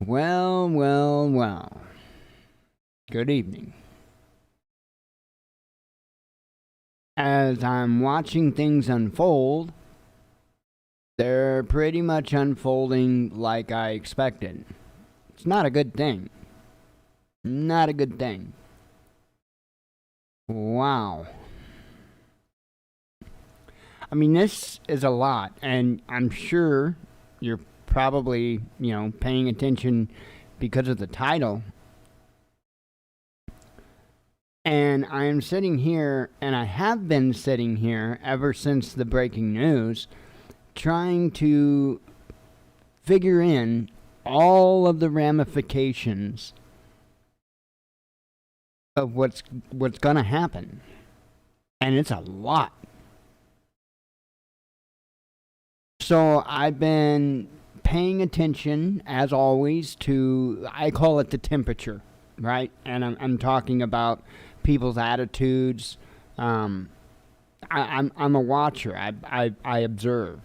Well, well, well. Good evening. As I'm watching things unfold, they're pretty much unfolding like I expected. It's not a good thing. Not a good thing. Wow. I mean, this is a lot, and I'm sure you're probably, paying attention because of the title. And I am sitting here, and I have been sitting here ever since the breaking news, trying to figure in all of the ramifications of what's going to happen. And it's a lot. So I've been paying attention, as always, to, I call it the temperature, right? And I'm talking about people's attitudes. I'm a watcher. I observe.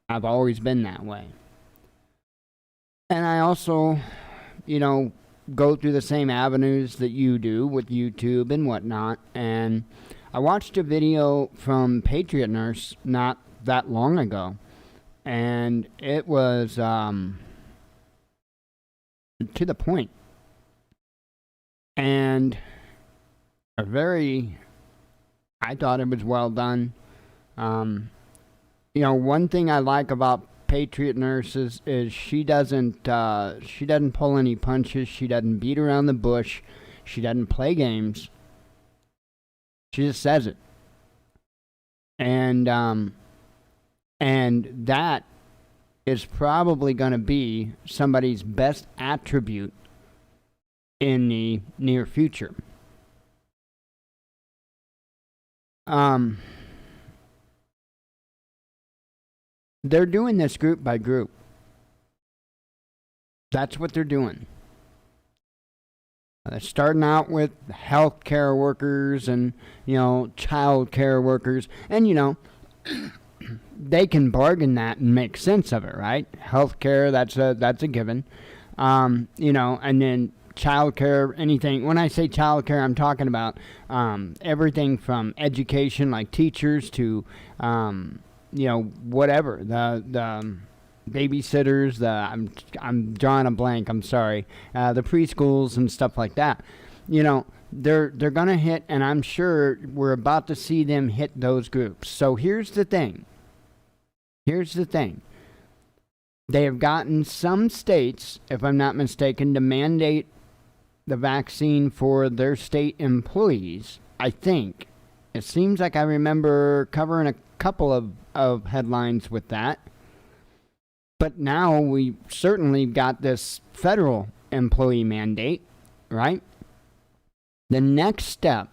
I've always been that way. And I also, go through the same avenues that you do with YouTube and whatnot. And I watched a video from Patriot Nurse not that long ago. And it was to the point. And I thought it was well done. One thing I like about Patriot Nurses is she doesn't pull any punches. She doesn't beat around the bush. She doesn't play games. She just says it. And that is probably going to be somebody's best attribute in the near future. They're doing this group by group. That's what they're doing. They're starting out with healthcare workers and, child care workers. And, they can bargain that and make sense of it, right? Healthcare, that's a given. And then childcare, anything. When I say childcare, I'm talking about everything from education, like teachers, to whatever, the babysitters. I'm drawing a blank. I'm sorry. The preschools and stuff like that. They're gonna hit, and I'm sure we're about to see them hit those groups. So here's the thing. They have gotten some states, if I'm not mistaken, to mandate the vaccine for their state employees. I think. It seems like I remember covering a couple of headlines with that. But now we certainly got this federal employee mandate, right? The next step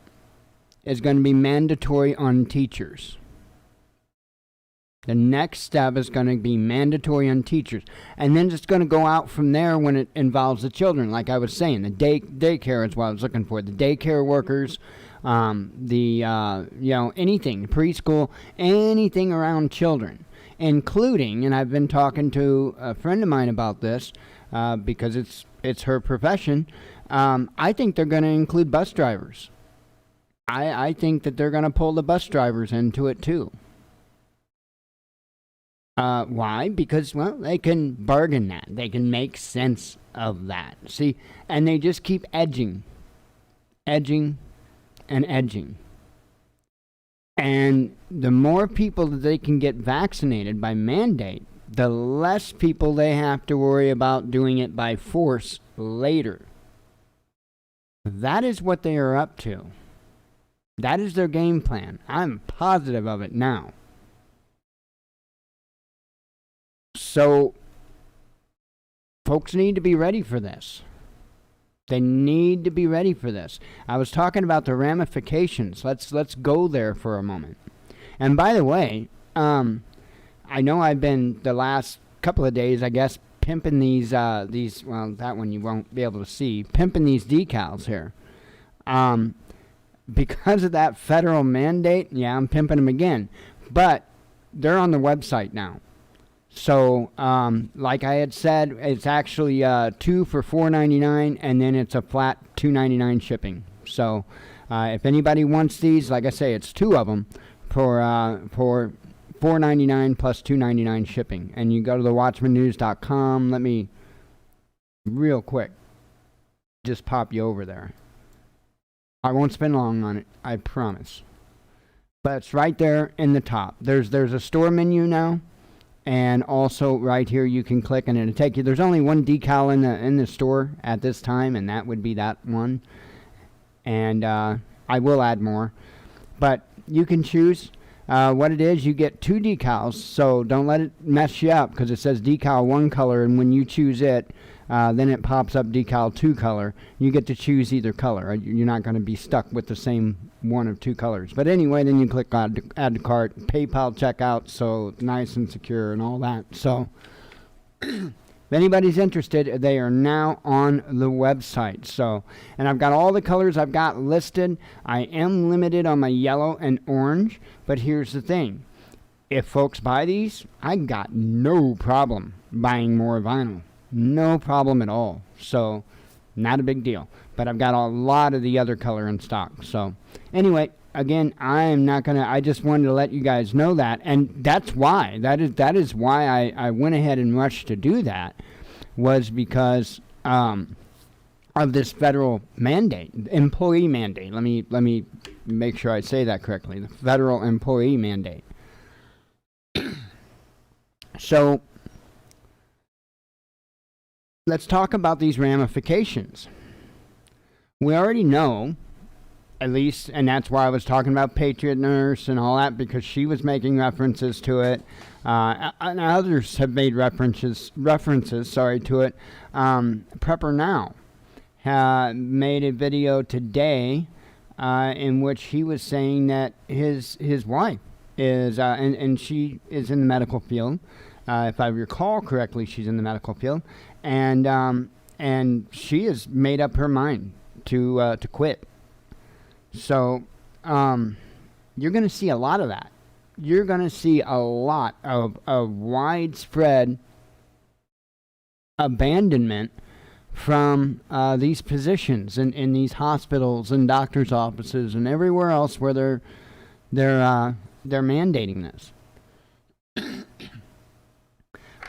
is going to be mandatory on teachers. And then it's going to go out from there when it involves the children. Like I was saying, the daycare is what I was looking for. The daycare workers, anything, preschool, anything around children, including, and I've been talking to a friend of mine about this because it's her profession. I think they're going to include bus drivers. I think that they're going to pull the bus drivers into it too. Why? Because, they can bargain that. They can make sense of that. See, and they just keep edging. And the more people that they can get vaccinated by mandate, the less people they have to worry about doing it by force later. That is what they are up to. That is their game plan. I'm positive of it now. So, folks need to be ready for this. They need to be ready for this. I was talking about the ramifications. Let's go there for a moment. And by the way, I know I've been the last couple of days, I guess, pimping these that one you won't be able to see, pimping these decals here. Because of that federal mandate, I'm pimping them again. But they're on the website now. So, like I had said, it's actually 2 for $4.99, and then it's a flat $2.99 shipping. So, if anybody wants these, like I say, it's 2 of them for $4.99 plus $2.99 shipping. And you go to the WatchmanNews.com. Let me real quick just pop you over there. I won't spend long on it, I promise. But it's right there in the top. There's a store menu now. And also right here you can click and it'll take you. There's only one decal in the store at this time, and that would be that one. And I will add more, but you can choose what it is. You get 2 decals, so don't let it mess you up, because it says decal 1 color, and when you choose it, then it pops up decal 2 color. You get to choose either color. You're not going to be stuck with the same one of 2 colors. But anyway, then you click add to cart, PayPal checkout, so nice and secure and all that. So if anybody's interested, they are now on the website. So, and I've got all the colors I've got listed. I am limited on my yellow and orange, but here's the thing. If folks buy these, I got no problem buying more vinyl. No problem at all. So, not a big deal. But I've got a lot of the other color in stock. So, anyway, again, I just wanted to let you guys know that. And that's why. That is why I went ahead and rushed to do that. Was because of this federal mandate, employee mandate. Let me make sure I say that correctly. The federal employee mandate. So, let's talk about these ramifications. We already know, at least, and that's why I was talking about Patriot Nurse and all that, because she was making references to it. And others have made references to it. Prepper Now made a video today in which he was saying that his wife is, and she is in the medical field. If I recall correctly, she's in the medical field. And she has made up her mind to quit. So, you're going to see a lot of that. You're going to see a lot of widespread abandonment from these positions in these hospitals and doctors' offices and everywhere else where they're mandating this.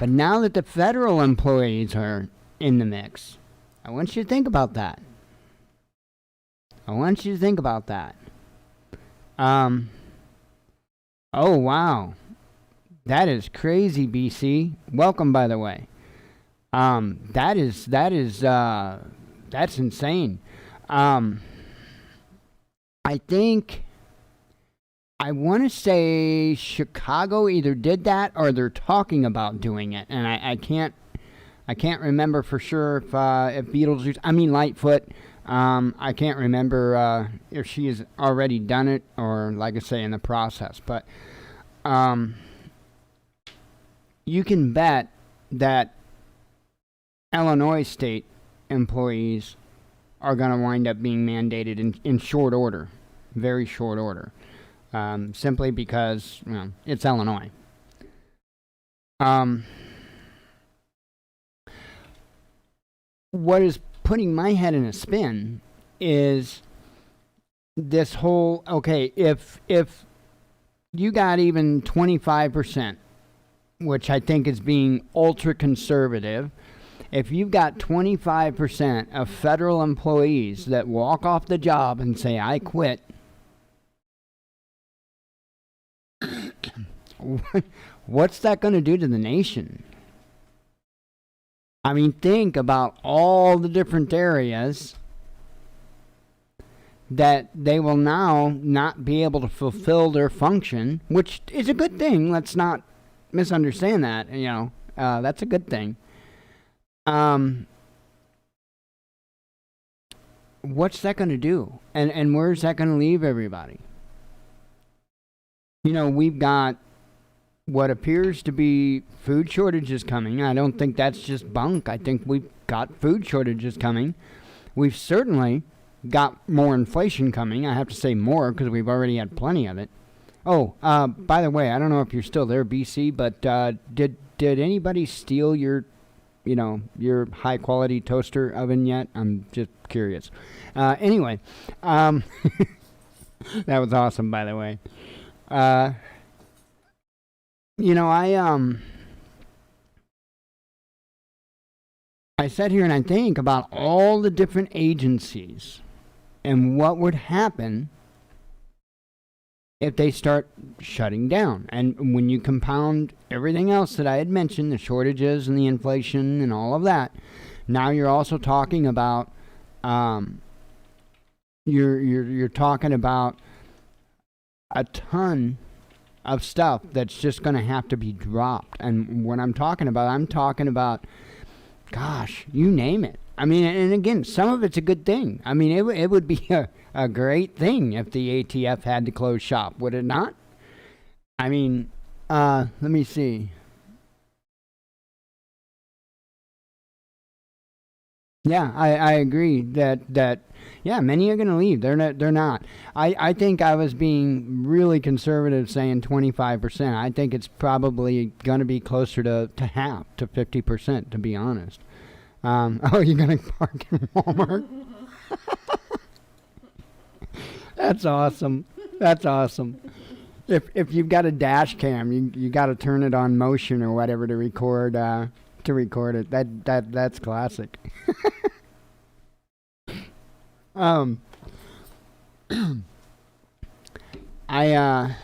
But now that the federal employees are in the mix, I want you to think about that. Oh, wow. That is crazy, BC. Welcome, by the way. That's insane. I want to say Chicago either did that or they're talking about doing it, and I can't remember for sure if Beetlejuice. I mean Lightfoot. I can't remember if she has already done it or, like I say, in the process. But you can bet that Illinois state employees are going to wind up being mandated in short order, very short order, simply because it's Illinois. What is putting my head in a spin is this whole, okay, if you got even 25%, which I think is being ultra conservative, if you've got 25% of federal employees that walk off the job and say, I quit, what's that going to do to the nation? I mean, think about all the different areas that they will now not be able to fulfill their function, which is a good thing. Let's not misunderstand that. That's a good thing. What's that going to do? And where's that going to leave everybody? We've got what appears to be food shortages coming. I don't think that's just bunk. I think we've got food shortages coming. We've certainly got more inflation coming. I have to say more because we've already had plenty of it. Oh, by the way, I don't know if you're still there, BC, but did did anybody steal your high quality toaster oven yet? I'm just curious. Anyway, that was awesome, by the way. Uh, you know, I sit here and I think about all the different agencies and what would happen if they start shutting down. And when you compound everything else that I had mentioned, the shortages and the inflation and all of that, now you're also talking about you're talking about a ton of stuff that's just going to have to be dropped. And when I'm talking about, gosh, you name it. I mean, and again, some of it's a good thing. I mean, it would be a great thing if the ATF had to close shop, would it not? I mean, let me see. Yeah, I agree that yeah, many are going to leave. They're not. I think I was being really conservative saying 25%. I think it's probably going to be closer to half, to 50%, to be honest. Oh, you're going to park in Walmart? That's awesome. That's awesome. If you've got a dash cam, you got to turn it on motion or whatever to record it. That's classic. Um, I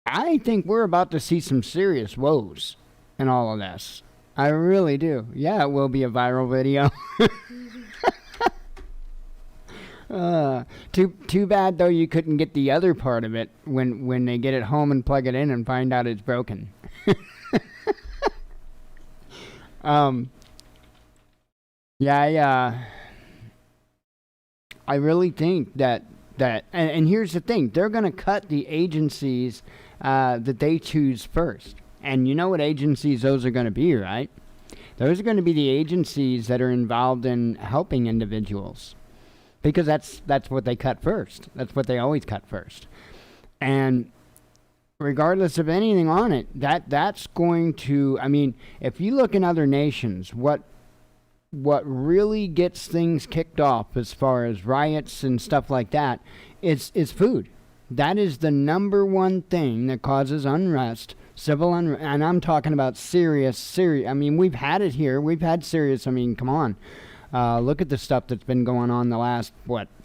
I think we're about to see some serious woes in all of this. I really do. Yeah, it will be a viral video. Too bad though you couldn't get the other part of it when they get it home and plug it in and find out it's broken. um, yeah, I really think and here's the thing, they're going to cut the agencies that they choose first. And you know what agencies those are going to be, right? Those are going to be the agencies that are involved in helping individuals. Because that's what they cut first. That's what they always cut first. And regardless of anything on it, that's going to, I mean, if you look in other nations, what really gets things kicked off as far as riots and stuff like that is food. That is the number one thing that causes unrest, civil unrest, and I'm talking about serious. I mean, we've had it here. We've had serious. I mean, come on. Look at the stuff that's been going on the last,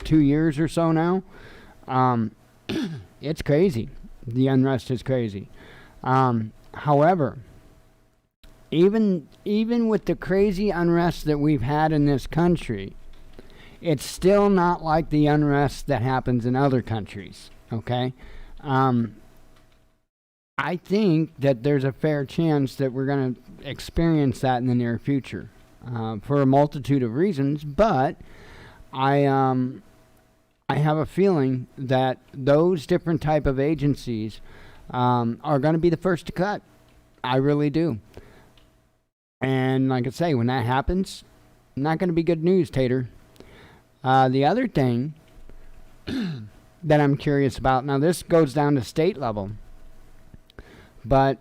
2 years or so now. It's crazy. The unrest is crazy. However, even with the crazy unrest that we've had in this country, it's still not like the unrest that happens in other countries. Okay? I think that there's a fair chance that we're going to experience that in the near future. For a multitude of reasons, but I have a feeling that those different type of agencies are going to be the first to cut. I really do. And like I say, when that happens, not going to be good news, Tater. The other thing that I'm curious about, now this goes down to state level, but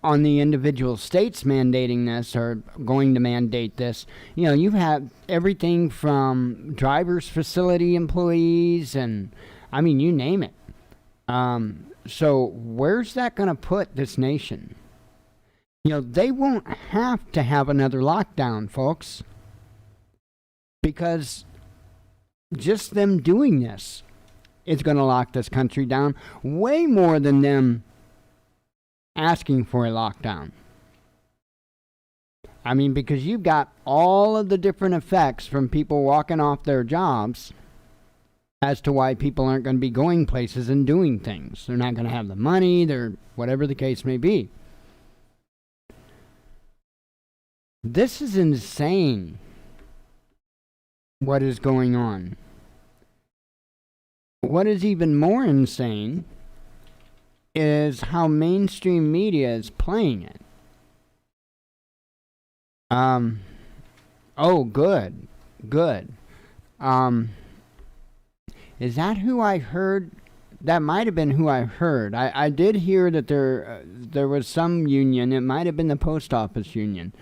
on the individual states mandating this or going to mandate this, you have everything from drivers, facility employees, and I mean, you name it. So where's that going to put this nation? They won't have to have another lockdown, folks, because just them doing this is going to lock this country down way more than them asking for a lockdown. I mean, because you've got all of the different effects from people walking off their jobs as to why people aren't going to be going places and doing things. They're not going to have the money, they're whatever the case may be. This is insane what is going on. What is even more insane is how mainstream media is playing it. Oh, good. Is that who I heard That might have been who I heard. I did hear that there was some union. It might have been the post office union.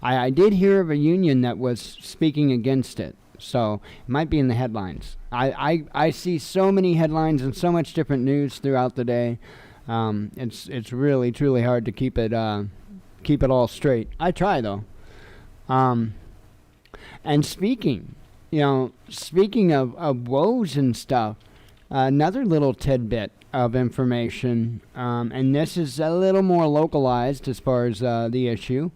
I did hear of a union that was speaking against it. So it might be in the headlines. I see so many headlines and so much different news throughout the day. It's really truly hard to keep it all straight. I try though. And speaking of woes and stuff, another little tidbit of information, and this is a little more localized as far as the issue,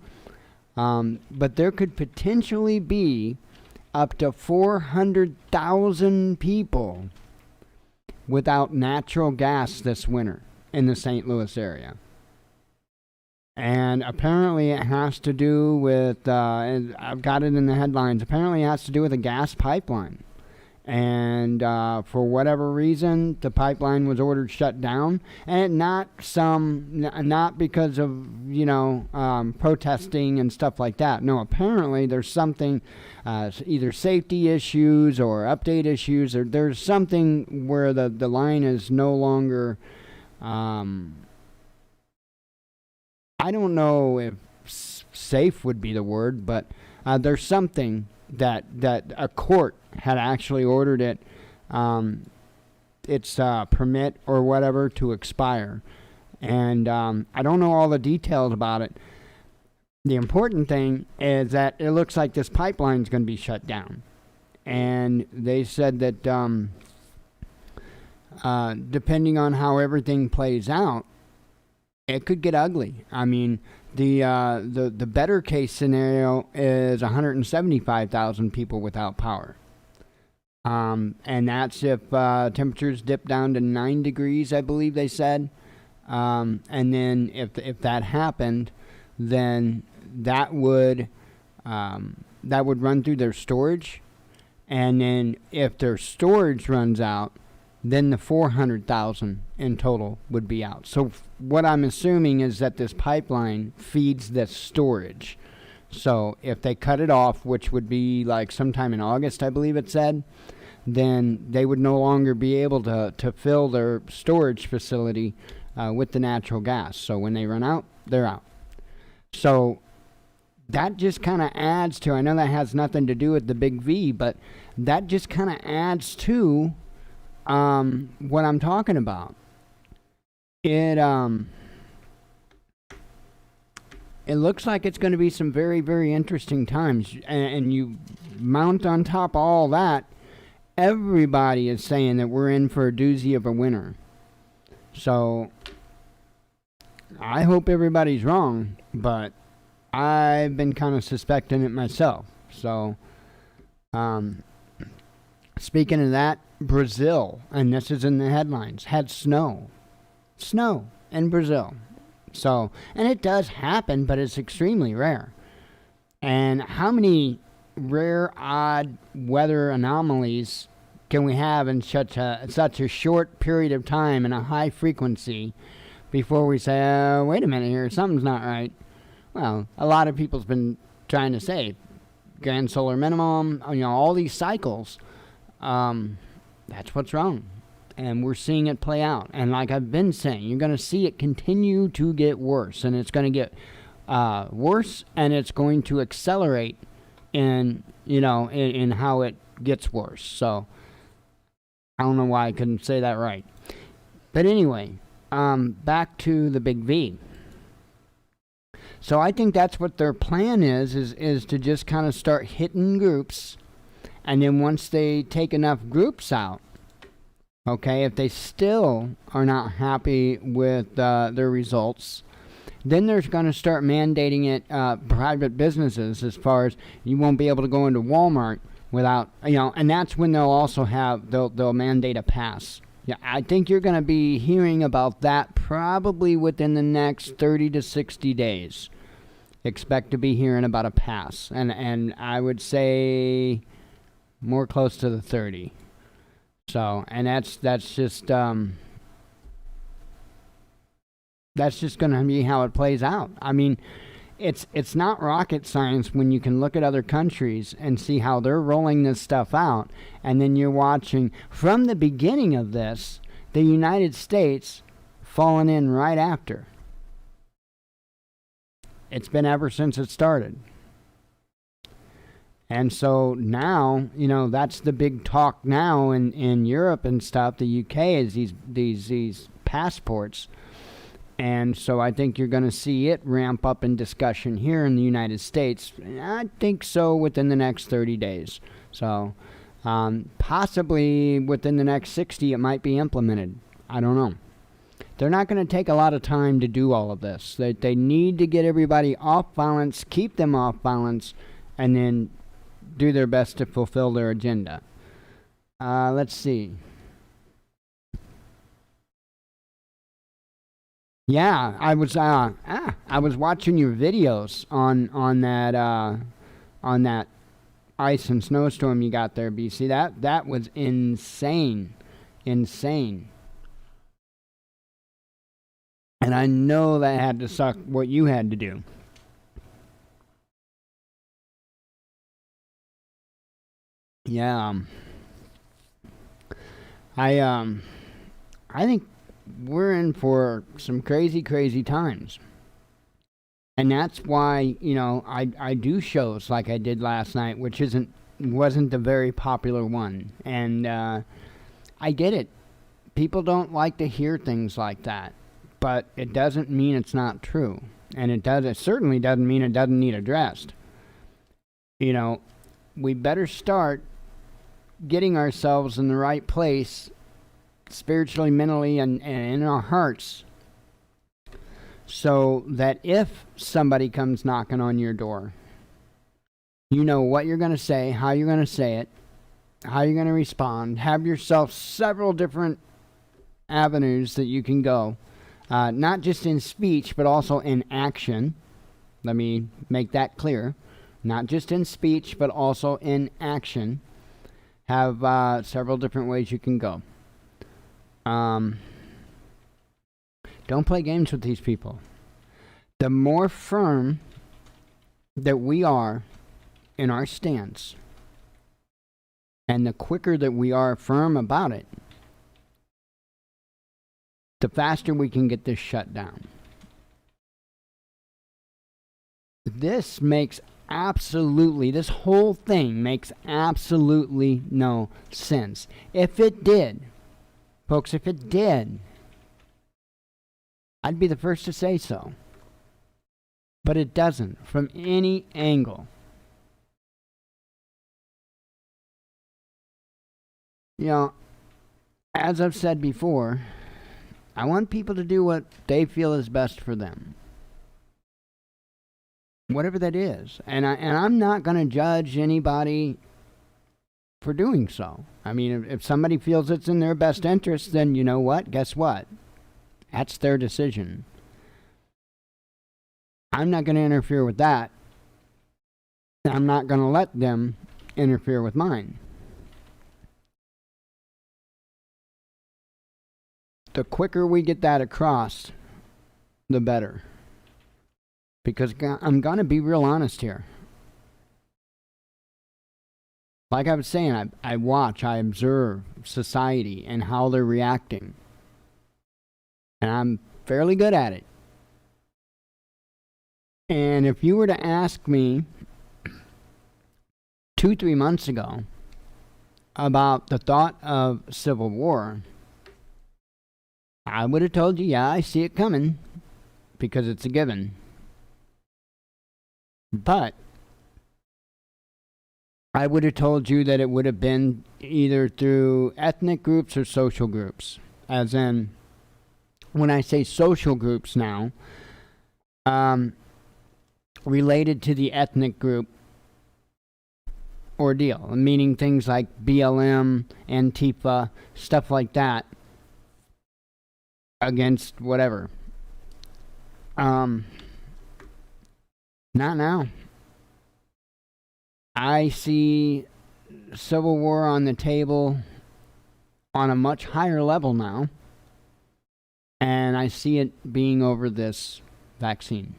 but there could potentially be up to 400,000 people without natural gas this winter in the St. Louis area. And apparently it has to do with, and I've got it in the headlines, apparently it has to do with a gas pipeline. And for whatever reason, the pipeline was ordered shut down. And not because of, protesting and stuff like that. No, apparently there's something, either safety issues or update issues, or there's something where the line is no longer... I don't know if safe would be the word, but there's something that a court had actually ordered its permit or whatever to expire. And I don't know all the details about it. The important thing is that it looks like this pipeline is going to be shut down. And they said that depending on how everything plays out, it could get ugly. I mean, the better case scenario is 175,000 people without power. And that's if temperatures dip down to 9 degrees, I believe they said. And then if that happened, then that would run through their storage. And then if their storage runs out, then the 400,000 in total would be out. So what I'm assuming is that this pipeline feeds this storage. So if they cut it off, which would be like sometime in August, I believe it said, then they would no longer be able to fill their storage facility with the natural gas. So when they run out, they're out. So that just kind of adds to, I know that has nothing to do with the big V, but that just kind of adds to what I'm talking about. It looks like it's going to be some very, very interesting times. And you mount on top of all that, everybody is saying that we're in for a doozy of a winter. So I hope everybody's wrong, but I've been kind of suspecting it myself. So speaking of that, Brazil, and this is in the headlines, had snow in Brazil. So, and it does happen, but it's extremely rare. And how many rare, odd weather anomalies can we have in such a short period of time and a high frequency before we say, wait a minute here, something's not right? Well, a lot of people's been trying to say grand solar minimum, all these cycles. That's what's wrong. And we're seeing it play out. And like I've been saying, you're going to see it continue to get worse. And it's going to get worse, and it's going to accelerate in how it gets worse. So I don't know why I couldn't say that right. But anyway, back to the big V. So I think that's what their plan is to just kind of start hitting groups. And then once they take enough groups out, okay, if they still are not happy with their results, then they're going to start mandating it private businesses, as far as you won't be able to go into Walmart without, and that's when they'll also they'll mandate a pass. Yeah, I think you're going to be hearing about that probably within the next 30 to 60 days. Expect to be hearing about a pass. And I would say more close to the 30. So, and that's just going to be how it plays out. I mean, it's not rocket science when you can look at other countries and see how they're rolling this stuff out, and then you're watching from the beginning of this. the United States fallen in right after. It's been ever since it started. And so now, that's the big talk now in Europe and stuff. The UK is these passports. And so I think you're going to see it ramp up in discussion here in the United States. I think so within the next 30 days. So possibly within the next 60 it might be implemented. I don't know. They're not going to take a lot of time to do all of this. They need to get everybody off balance, keep them off balance, and then do their best to fulfill their agenda. Let's see. Yeah, I was watching your videos on that ice and snowstorm you got there, BC. That was insane. And I know that had to suck what you had to do. Yeah. I think we're in for some crazy times. And that's why, I do shows like I did last night, which wasn't the very popular one. And I get it. People don't like to hear things like that. But it doesn't mean it's not true. And it certainly doesn't mean it doesn't need addressed. We better start getting ourselves in the right place spiritually, mentally, and in our hearts, so that if somebody comes knocking on your door, you know what you're going to say, how you're going to say it, how you're going to respond. Have yourself several different avenues that you can go, not just in speech, but also in action. Let me make that clear. Not just in speech, but also in action. Have several different ways you can go. Don't play games with these people. The more firm that we are in our stance, and the quicker that we are firm about it, the faster we can get this shut down. This whole thing makes absolutely no sense. If it did, folks, if it did, I'd be the first to say so. But it doesn't, from any angle. As I've said before, I want people to do what they feel is best for them. Whatever that is. And I'm not going to judge anybody for doing so. I mean, if somebody feels it's in their best interest, then you know what? Guess what? That's their decision. I'm not going to interfere with that. I'm not going to let them interfere with mine. The quicker we get that across, the better. Because I'm going to be real honest here. Like I was saying, I watch, I observe society and how they're reacting. And I'm fairly good at it. And if you were to ask me 2-3 months ago about the thought of civil war, I would have told you, yeah, I see it coming, because it's a given. But I would have told you that it would have been either through ethnic groups or social groups. As in, when I say social groups now, related to the ethnic group ordeal, meaning things like BLM, Antifa, stuff like that, against whatever. Not now. I see civil war on the table on a much higher level now, and I see it being over this vaccine.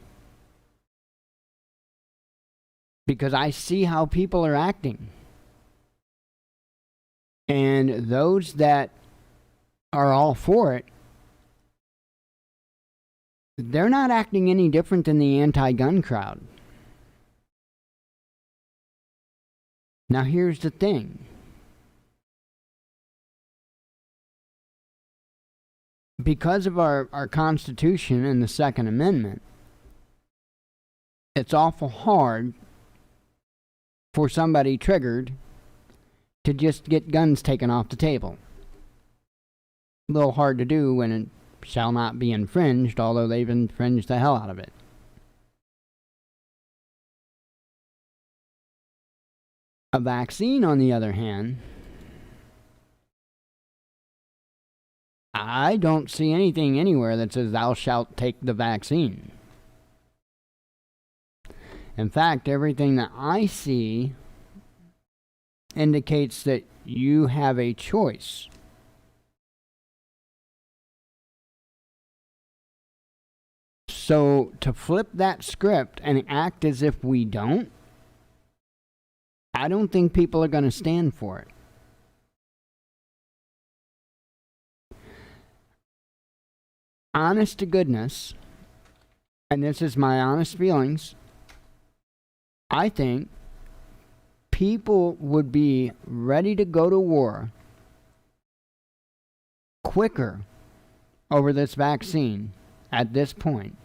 Because I see how people are acting. And those that are all for it, they're not acting any different than the anti-gun crowd. Now here's the thing. Because of our Constitution and the Second Amendment, it's awful hard for somebody triggered to just get guns taken off the table. A little hard to do when it shall not be infringed, although they've infringed the hell out of it. A vaccine, on the other hand, I don't see anything anywhere that says thou shalt take the vaccine. In fact, everything that I see indicates that you have a choice. So to flip that script and act as if we don't, I don't think people are going to stand for it. Honest to goodness, and this is my honest feelings, I think people would be ready to go to war quicker over this vaccine at this point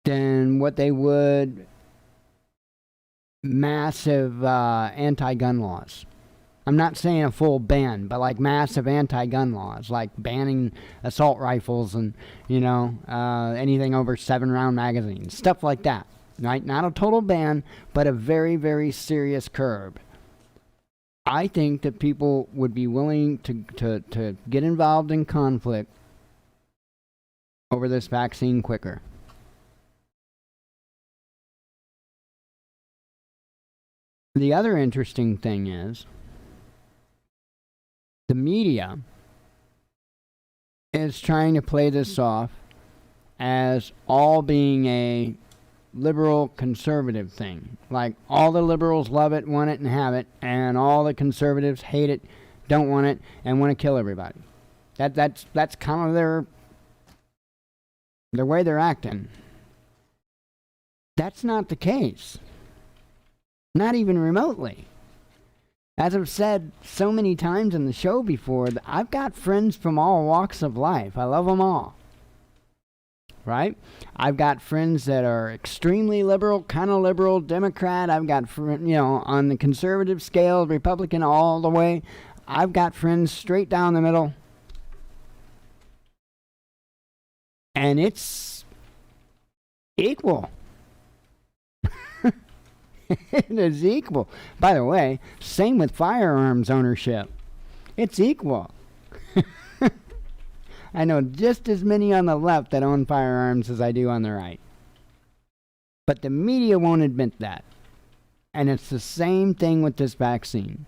than what they would massive anti-gun laws. I'm not saying a full ban, but like massive anti-gun laws, like banning assault rifles and, anything over 7-round magazines, stuff like that, right? Not a total ban, but a very, very serious curb. I think that people would be willing to get involved in conflict over this vaccine quicker. The other interesting thing is, the media is trying to play this off as all being a liberal conservative thing. Like all the liberals love it, want it, and have it, and all the conservatives hate it, don't want it, and want to kill everybody. That's kind of the way they're acting. That's not the case. Not even remotely. As I've said so many times in the show before, I've got friends from all walks of life. I love them all. Right? I've got friends that are extremely liberal, kind of liberal, Democrat. I've got, on the conservative scale, Republican all the way. I've got friends straight down the middle. And it's equal. It is equal. By the way, same with firearms ownership. It's equal. I know just as many on the left that own firearms as I do on the right. But the media won't admit that. And it's the same thing with this vaccine.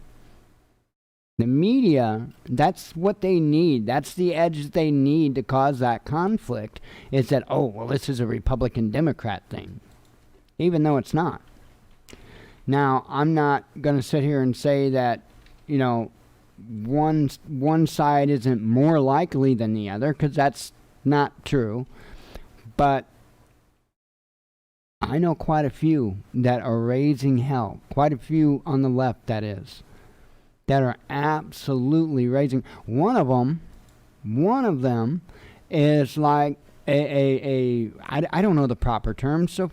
The media, that's what they need. That's the edge that they need to cause that conflict, is that, this is a Republican-Democrat thing. Even though it's not. Now, I'm not going to sit here and say that, one side isn't more likely than the other, because that's not true. But I know quite a few that are raising hell. Quite a few on the left, that is. That are absolutely raising. One of them is like I don't know the proper term, so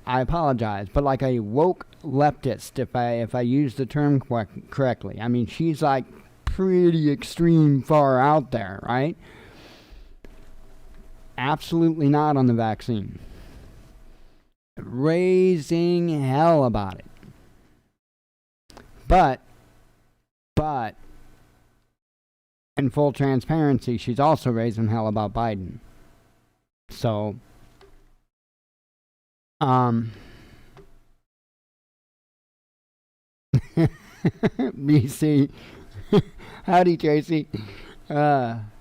I apologize, but like a woke leftist, if I use the term correctly. I mean, she's like pretty extreme far out there, right? Absolutely not on the vaccine. Raising hell about it. But, in full transparency, she's also raising hell about Biden. So, BC. Howdy, Tracy. I'm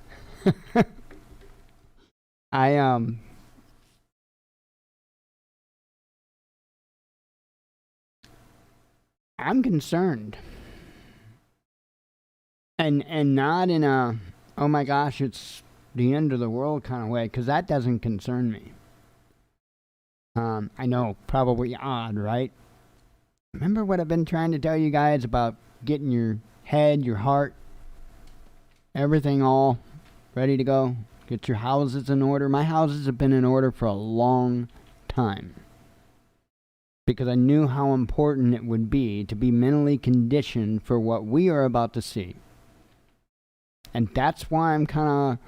concerned. And not in a, oh my gosh, it's the end of the world kind of way, because that doesn't concern me. I know, probably odd, right? Remember what I've been trying to tell you guys about getting your head, your heart, everything all ready to go? Get your houses in order. My houses have been in order for a long time, because I knew how important it would be to be mentally conditioned for what we are about to see. And that's why I'm kind of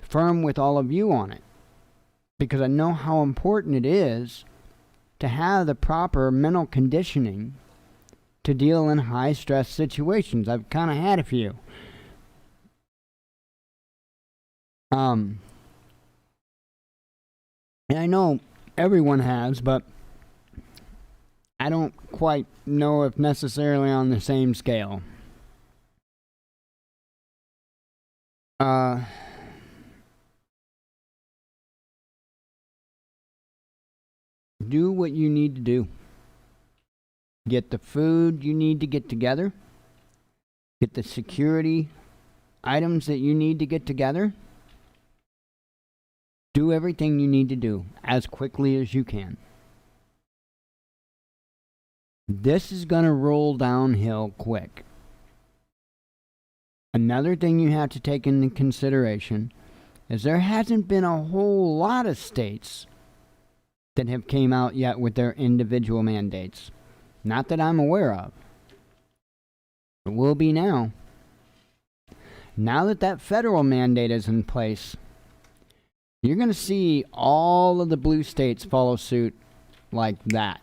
firm with all of you on it, because I know how important it is to have the proper mental conditioning to deal in high stress situations. I've kind of had a few. And I know everyone has, but I don't quite know if necessarily on the same scale. Do what you need to do. Get the food you need to get together. Get the security items that you need to get together. Do everything you need to do as quickly as you can. This is going to roll downhill quick. Another thing you have to take into consideration is there hasn't been a whole lot of states that have came out yet with their individual mandates. Not that I'm aware of. It will be now. Now that that federal mandate is in place, you're going to see all of the blue states follow suit like that.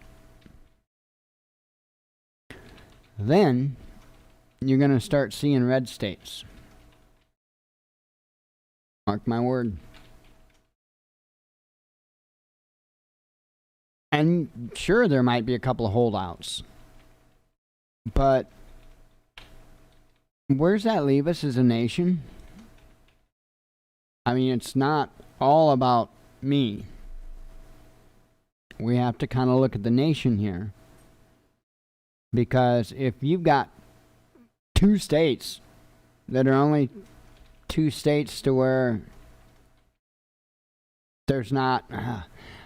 Then you're going to start seeing red states. Mark my word. And sure, there might be a couple of holdouts. But where's that leave us as a nation? I mean, it's not all about me. We have to kind of look at the nation here. Because if you've got two states that are only two states to where there's not...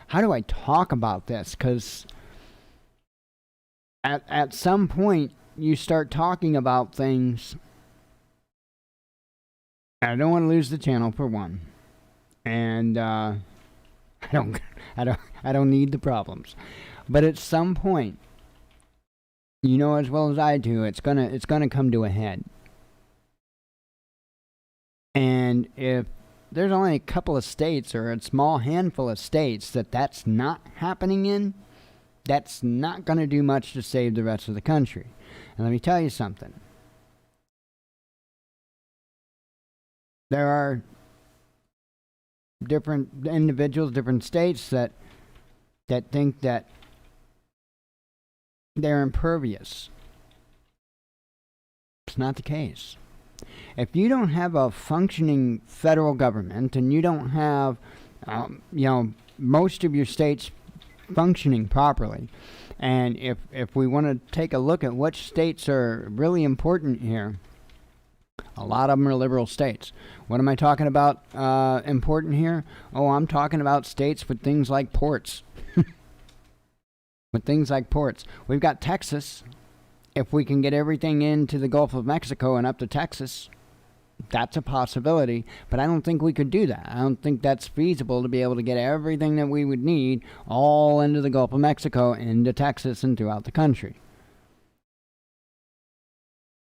how do I talk about this? Because at some point, you start talking about things... I don't want to lose the channel, for one. And I don't need the problems. But at some point, you know as well as I do, it's gonna come to a head. And if there's only a couple of states or a small handful of states that's not happening in, that's not going to do much to save the rest of the country. And let me tell you something. There are different individuals, different states that think that they're impervious. It's not the case. If you don't have a functioning federal government and you don't have, most of your states functioning properly, and if we want to take a look at which states are really important here, a lot of them are liberal states. What am I talking about important here? Oh, I'm talking about states with things like ports. With things like ports. We've got Texas. If we can get everything into the Gulf of Mexico and up to Texas, that's a possibility. But I don't think we could do that. I don't think that's feasible to be able to get everything that we would need all into the Gulf of Mexico, into Texas, and throughout the country.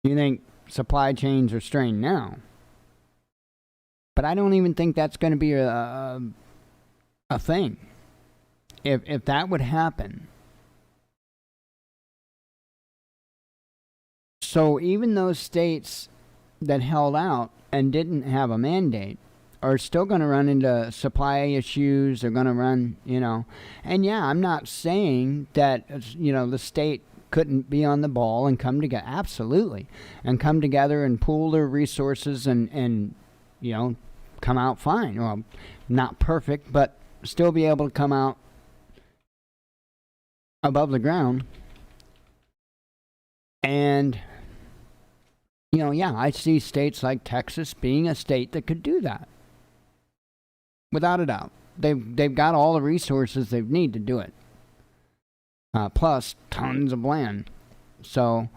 You think supply chains are strained now. But I don't even think that's going to be a thing. If that would happen. So even those states that held out and didn't have a mandate are still going to run into supply issues. They're going to run, And yeah, I'm not saying that, the state couldn't be on the ball and come together. Absolutely. And come together and pool their resources and come out fine. Well, not perfect, but still be able to come out above the ground. And Yeah, I see states like Texas being a state that could do that, without a doubt. They've got all the resources they need to do it, plus tons of land. So,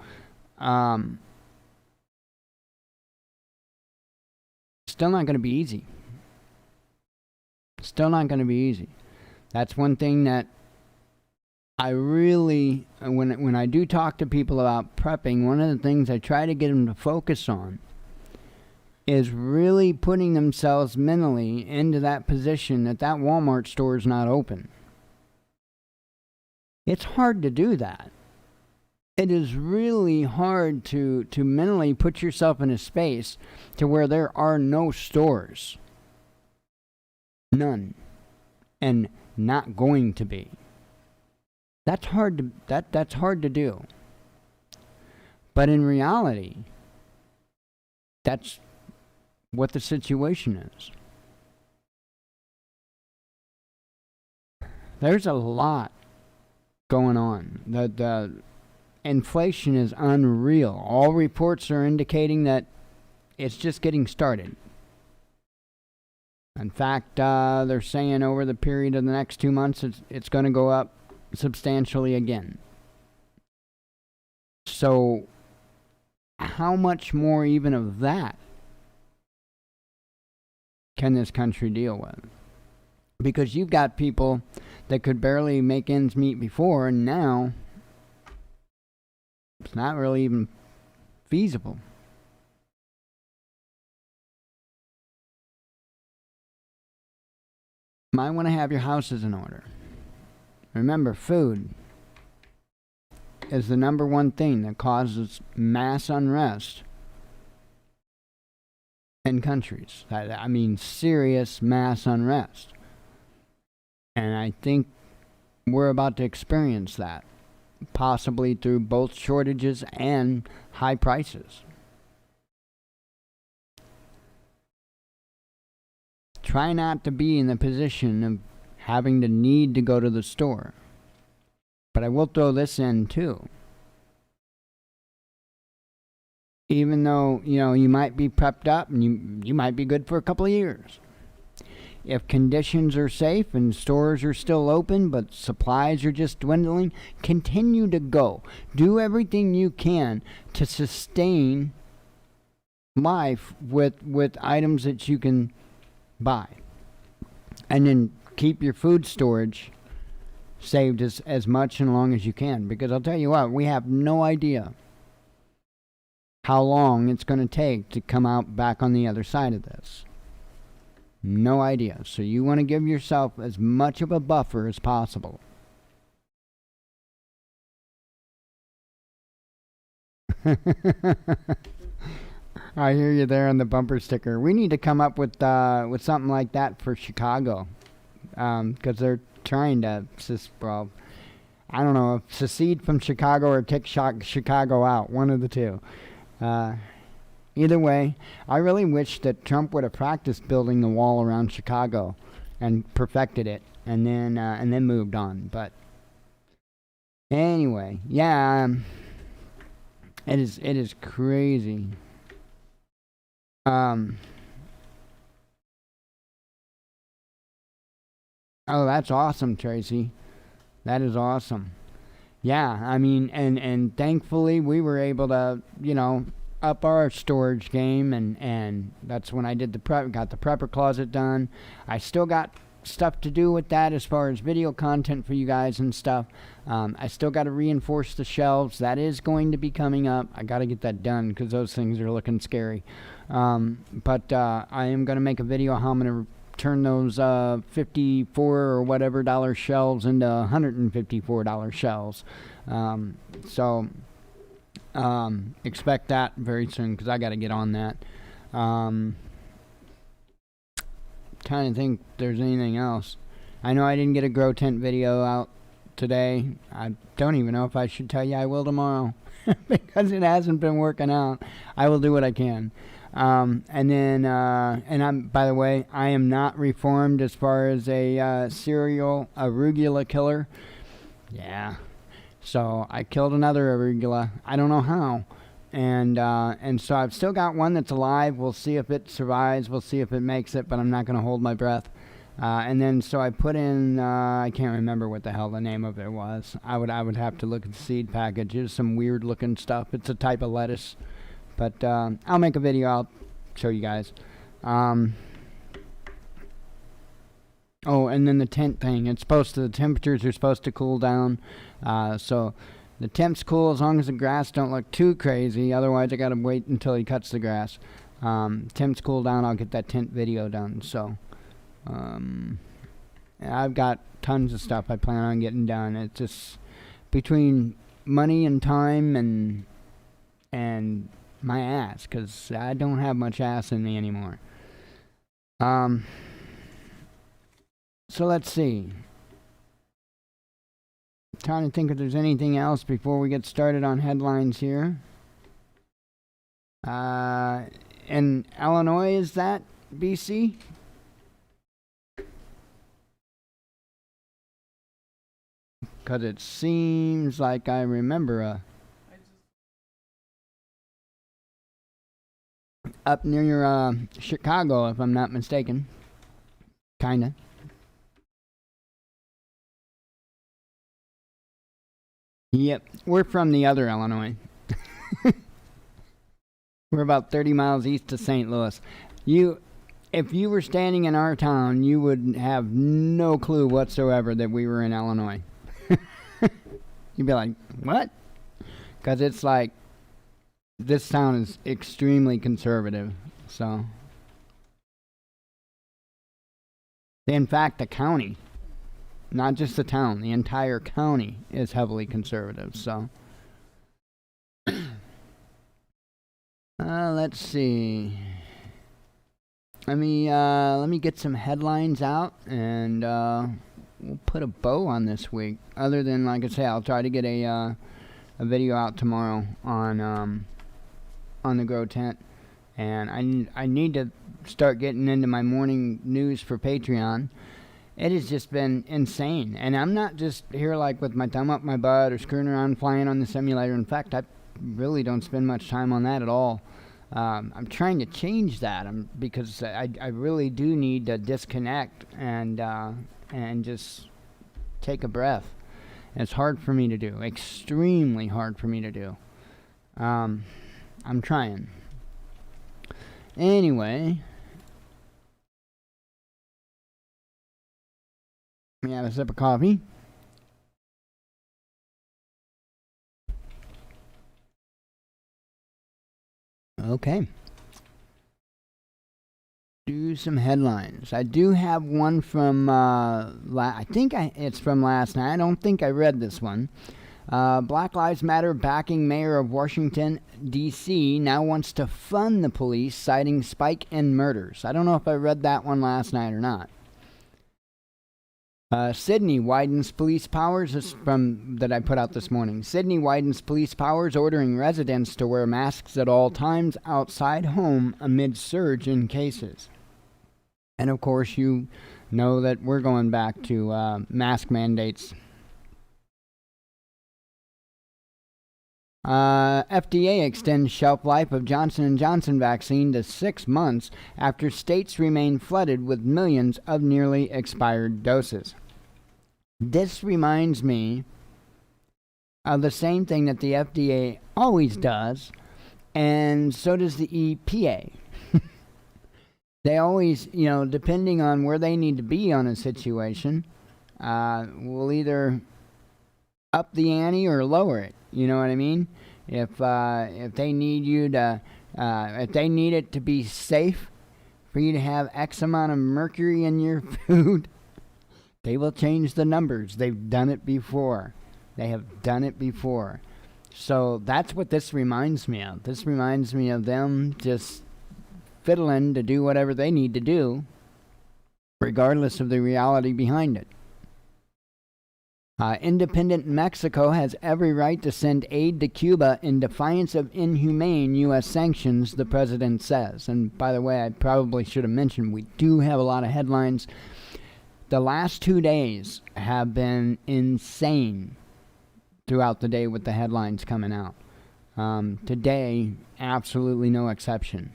still not going to be easy. Still not going to be easy. That's one thing that I really, when I do talk to people about prepping, one of the things I try to get them to focus on is really putting themselves mentally into that position that Walmart store is not open. It's hard to do that. It is really hard to mentally put yourself in a space to where there are no stores. None. And not going to be. That's hard to do. But in reality, that's what the situation is. There's a lot going on. The inflation is unreal. All reports are indicating that it's just getting started. In fact, they're saying over the period of the next 2 months, it's going to go up substantially again. So, how much more even of that can this country deal with? Because you've got people that could barely make ends meet before, and now it's not really even feasible. Might want to have your houses in order. Remember, food is the number one thing that causes mass unrest in countries. I mean, serious mass unrest. And I think we're about to experience that, possibly through both shortages and high prices. Try not to be in the position of having to need to go to the store. But I will throw this in too. Even though, you might be prepped up and you might be good for a couple of years. If conditions are safe and stores are still open but supplies are just dwindling, continue to go. Do everything you can to sustain life with items that you can buy. And then keep your food storage saved as much and long as you can. Because I'll tell you what, we have no idea how long it's going to take to come out back on the other side of this. No idea. So you want to give yourself as much of a buffer as possible. I hear you there on the bumper sticker. We need to come up with something like that for Chicago, because they're trying to, I don't know, secede from Chicago or take Chicago out. One of the two. Either way, I really wish that Trump would have practiced building the wall around Chicago and perfected it, and then moved on. But anyway, yeah, it is crazy. Oh, that's awesome, Tracy. That is awesome. Yeah, I mean, and thankfully we were able to, up our storage game, and that's when I did got the prepper closet done. I still got stuff to do with that as far as video content for you guys and stuff. I still got to reinforce the shelves. That is going to be coming up. I got to get that done because those things are looking scary. But I am going to make a video how I'm going to turn those 54 or whatever dollar shelves into $154 shelves. So expect that very soon because I got to get on that. Trying to think if there's anything else. I know I didn't get a grow tent video out today. I don't even know if I should tell you. I will tomorrow because it hasn't been working out. I will do what I can. And then, and I'm, by the way, I am not reformed as far as a serial arugula killer. Yeah. So I killed another arugula. I don't know how. And so I've still got one that's alive. We'll see if it survives. We'll see if it makes it, but I'm not going to hold my breath. And then so I put in, I can't remember what the hell the name of it was. I would have to look at the seed package. It's some weird looking stuff. It's a type of lettuce. But I'll make a video. I'll show you guys. Oh, and then the tent thing. The temperatures are supposed to cool down. So the temp's cool as long as the grass don't look too crazy. Otherwise, I got to wait until he cuts the grass. Temp's cool down. I'll get that tent video done. So I've got tons of stuff I plan on getting done. It's just between money and time and my ass, because I don't have much ass in me anymore. So let's see. Trying to think if there's anything else before we get started on headlines here. In Illinois, is that BC? Because it seems like I remember up near Chicago, if I'm not mistaken. Kinda. Yep, we're from the other Illinois. We're about 30 miles east of St. Louis. If you were standing in our town, you would have no clue whatsoever that we were in Illinois. You'd be like, what? Because it's like, this town is extremely conservative, so. In fact, the county, not just the town, the entire county is heavily conservative, so. Let's see. Let me get some headlines out, and we'll put a bow on this week. Other than, like I say, I'll try to get a video out tomorrow on the Grow Tent, and I need to start getting into my morning news for Patreon. It has just been insane, and I'm not just here like with my thumb up my butt or screwing around flying on the simulator. In fact, I really don't spend much time on that at all. I'm trying to change that because I really do need to disconnect and just take a breath. And it's hard for me to do, extremely hard for me to do. I'm trying. Anyway, let me have a sip of coffee. Okay. Do some headlines. I do have one from, I think it's from last night. I don't think I read this one. Black Lives Matter backing mayor of Washington, D.C. now wants to fund the police, citing spike in murders. I don't know if I read that one last night or not. Sydney widens police powers. This is from that I put out this morning. Sydney widens police powers, ordering residents to wear masks at all times outside home amid surge in cases. And of course, you know that we're going back to mask mandates. FDA extends shelf life of Johnson & Johnson vaccine to 6 months after states remain flooded with millions of nearly expired doses. This reminds me of the same thing that the FDA always does, and so does the EPA. They always, depending on where they need to be on a situation, will either up the ante or lower it. You know what I mean? If they need you to, if they need it to be safe for you to have X amount of mercury in your food, they will change the numbers. They've done it before. They have done it before. So that's what this reminds me of. This reminds me of them just fiddling to do whatever they need to do, regardless of the reality behind it. Independent Mexico has every right to send aid to Cuba in defiance of inhumane U.S. sanctions, the president says. And by the way, I probably should have mentioned, we do have a lot of headlines. The last 2 days have been insane throughout the day with the headlines coming out. Today, absolutely no exception.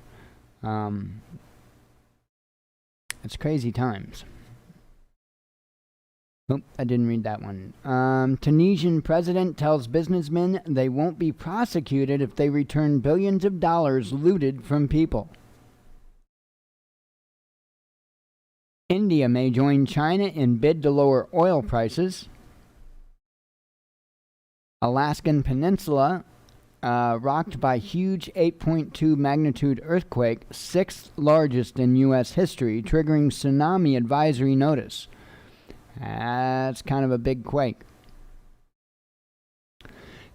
It's crazy times. Oh, I didn't read that one. Tunisian president tells businessmen they won't be prosecuted if they return billions of dollars looted from people. India may join China in bid to lower oil prices. Alaskan Peninsula rocked by huge 8.2 magnitude earthquake, sixth largest in U.S. history, triggering tsunami advisory notice. That's kind of a big quake.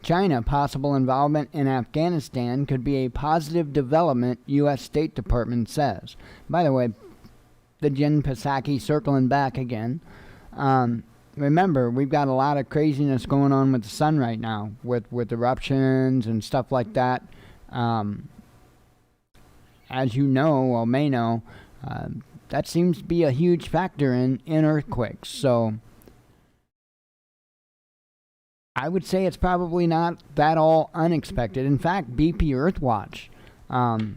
China possible involvement in Afghanistan could be a positive development, U.S. State Department says. By the way, the Jen Psaki circling back again. Remember, we've got a lot of craziness going on with the sun right now, with eruptions and stuff like that. As you know, or may know, that seems to be a huge factor in earthquakes. So I would say it's probably not that all unexpected. In fact, BP Earthwatch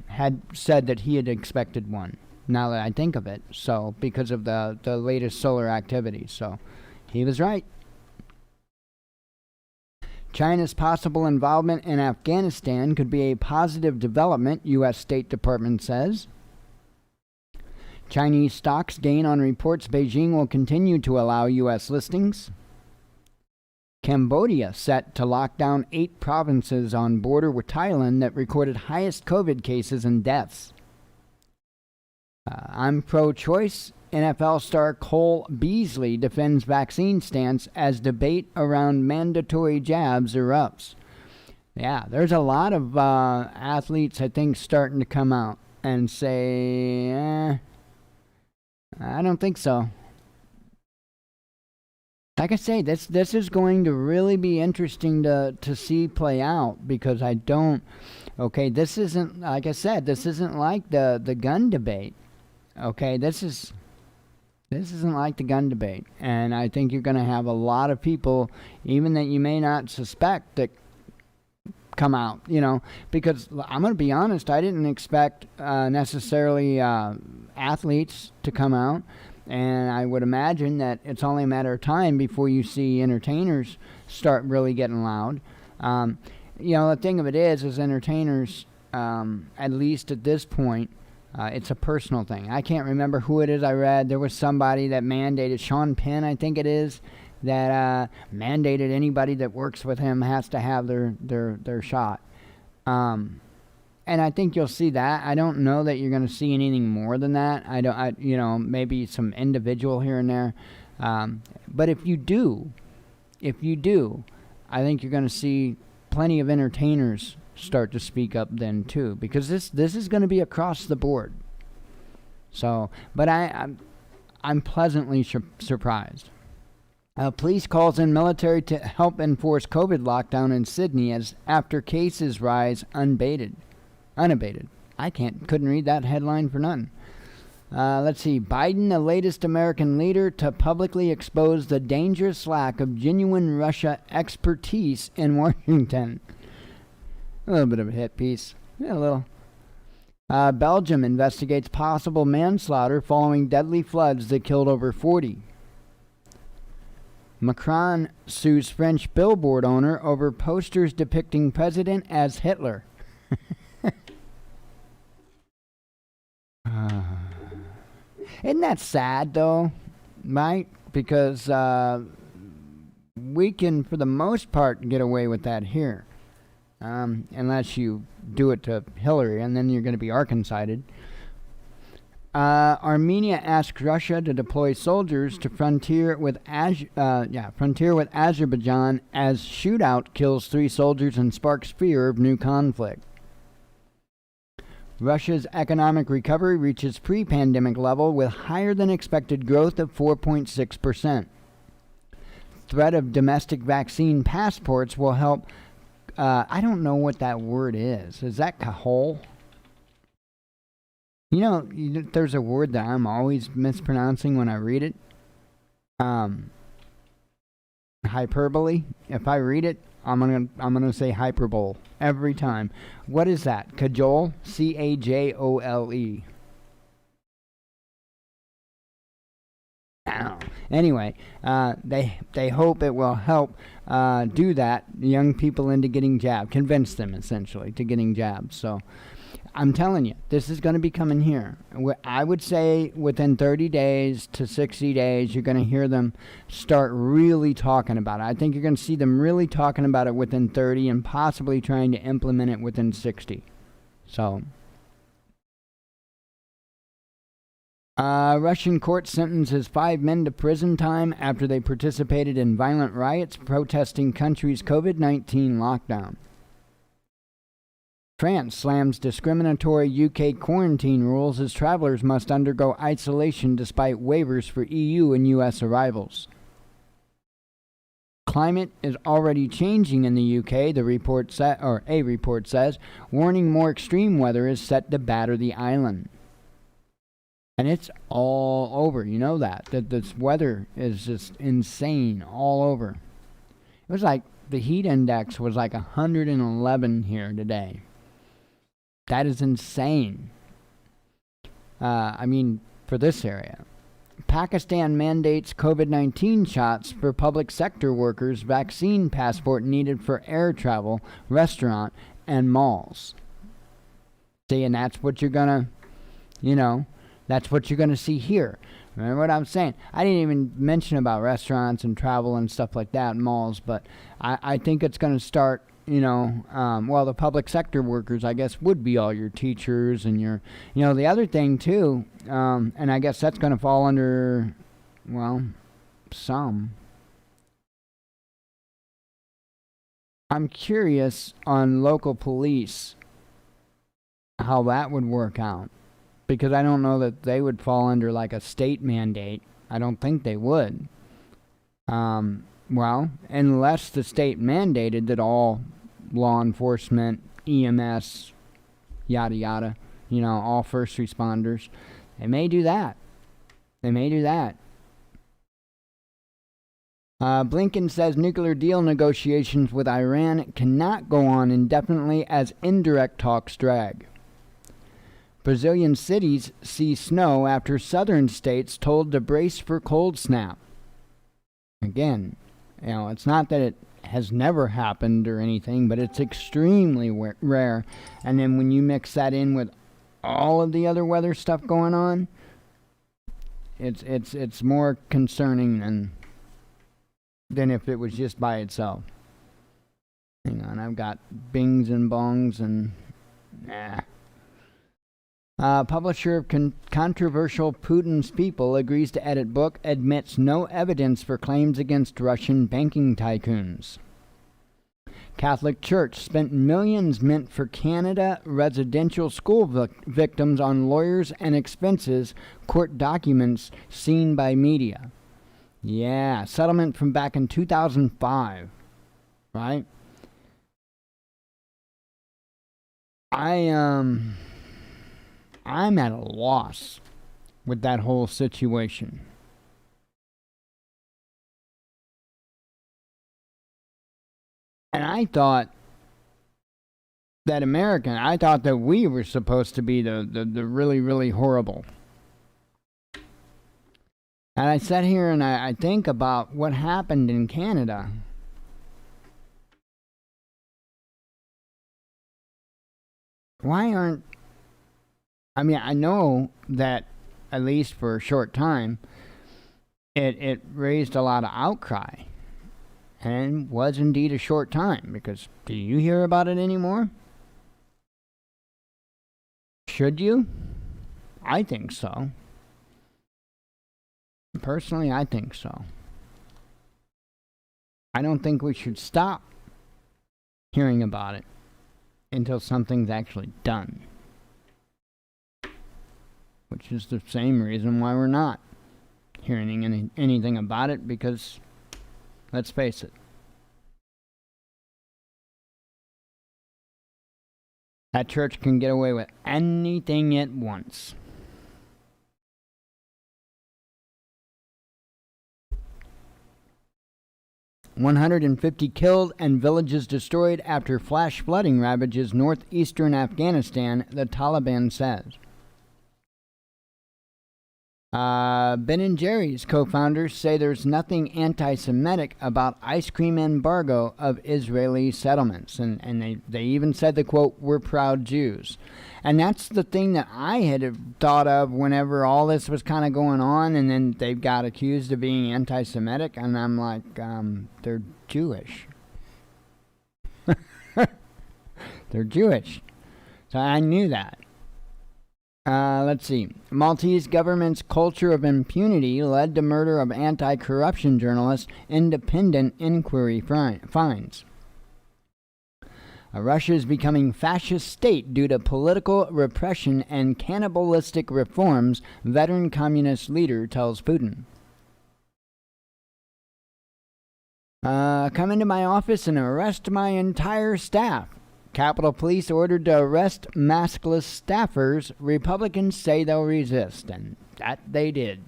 had said that he had expected one, now that I think of it. So because of the latest solar activity. So he was right. China's possible involvement in Afghanistan could be a positive development, U.S. State Department says. Chinese stocks gain on reports Beijing will continue to allow U.S. listings. Cambodia set to lock down 8 provinces on border with Thailand that recorded highest COVID cases and deaths. I'm pro-choice. NFL star Cole Beasley defends vaccine stance as debate around mandatory jabs erupts. Yeah, there's a lot of athletes, I think, starting to come out and say, I don't think so. Like I say, this is going to really be interesting to see play out, because I don't. Okay, this isn't, like I said, this isn't like the gun debate. Okay, this isn't like the gun debate, and I think you're going to have a lot of people, even that you may not suspect, that come out, because I'm going to be honest, I didn't expect necessarily athletes to come out, and I would imagine that it's only a matter of time before you see entertainers start really getting loud. The thing of it is entertainers, at least at this point, it's a personal thing. I can't remember who it is I read. There was somebody that mandated, Sean Penn, I think it is, that mandated anybody that works with him has to have their shot. And I think you'll see that. I don't know that you're going to see anything more than that. Maybe some individual here and there. But if you do, I think you're going to see plenty of entertainers start to speak up then too, because this is going to be across the board. So, but I'm pleasantly surprised. Police calls in military to help enforce COVID lockdown in Sydney as after cases rise unabated. I couldn't read that headline for nothing. Let's see. Biden, the latest American leader to publicly expose the dangerous lack of genuine Russia expertise in Washington. A little bit of a hit piece. Yeah, a little. Belgium investigates possible manslaughter following deadly floods that killed over 40. Macron sues French billboard owner over posters depicting president as Hitler. Isn't that sad, though? Right? Because we can, for the most part, get away with that here. Unless you do it to Hillary, and then you're going to be Arkancided. Armenia asks Russia to deploy soldiers to frontier with Azerbaijan as shootout kills 3 soldiers and sparks fear of new conflict. Russia's economic recovery reaches pre-pandemic level with higher than expected growth of 4.6%. Threat of domestic vaccine passports will help. I don't know what that word is. Is that Cajol? There's a word that I'm always mispronouncing when I read it. Hyperbole. If I read it, I'm gonna say hyperbole every time. What is that? Cajole? Cajole. Anyway, they hope it will help do that, young people into getting jabbed, convince them essentially to getting jabbed. So I'm telling you, this is going to be coming here. I would say within 30 days to 60 days, you're going to hear them start really talking about it. I think you're going to see them really talking about it within 30 and possibly trying to implement it within 60. So Russian court sentences 5 men to prison time after they participated in violent riots protesting country's COVID-19 lockdown. France slams discriminatory UK quarantine rules as travelers must undergo isolation despite waivers for EU and US arrivals. Climate is already changing in the UK, a report says, warning more extreme weather is set to batter the island. And it's all over. You know that this weather is just insane all over. It was like the heat index was like 111 here today. That is insane. For this area. Pakistan mandates COVID-19 shots for public sector workers, vaccine passport needed for air travel, restaurant, and malls. See, and that's what you're gonna, that's what you're going to see here. Remember what I'm saying? I didn't even mention about restaurants and travel and stuff like that, malls, but I think it's going to start, the public sector workers, I guess, would be all your teachers and your, the other thing too, and I guess that's going to fall under, some. I'm curious on local police, how that would work out. Because I don't know that they would fall under like a state mandate. I don't think they would. Unless the state mandated that all law enforcement, EMS, yada yada, all first responders, they may do that. Blinken says nuclear deal negotiations with Iran cannot go on indefinitely as indirect talks drag. Brazilian cities see snow after southern states told to brace for cold snap. Again, it's not that it has never happened or anything, but it's extremely rare. And then when you mix that in with all of the other weather stuff going on, it's more concerning than if it was just by itself. Hang on, I've got bings and bongs and publisher of controversial Putin's People agrees to edit book, admits no evidence for claims against Russian banking tycoons. Catholic Church spent millions meant for Canada residential school victims on lawyers and expenses, court documents seen by media. Yeah, settlement from back in 2005, right? I'm at a loss with that whole situation. And I thought that we were supposed to be the really, really horrible. And I sat here and I think about what happened in Canada. I know that, at least for a short time, it raised a lot of outcry. And was indeed a short time, because do you hear about it anymore? Should you? I think so. Personally, I think so. I don't think we should stop hearing about it until something's actually done. Which is the same reason why we're not hearing anything about it, because, let's face it, that church can get away with anything it wants. 150 killed and villages destroyed after flash flooding ravages northeastern Afghanistan, the Taliban says. Ben & Jerry's co-founders say there's nothing anti-Semitic about ice cream embargo of Israeli settlements. And they even said the quote, "We're proud Jews." And that's the thing that I had thought of whenever all this was kind of going on, and then they got accused of being anti-Semitic, and I'm like, they're Jewish. They're Jewish. So I knew that. Let's see. Maltese government's culture of impunity led to murder of anti-corruption journalist. Independent inquiry finds. Russia is becoming fascist state due to political repression and cannibalistic reforms, veteran communist leader tells Putin. Come into my office and arrest my entire staff. Capitol Police ordered to arrest maskless staffers. Republicans say they'll resist, and that they did.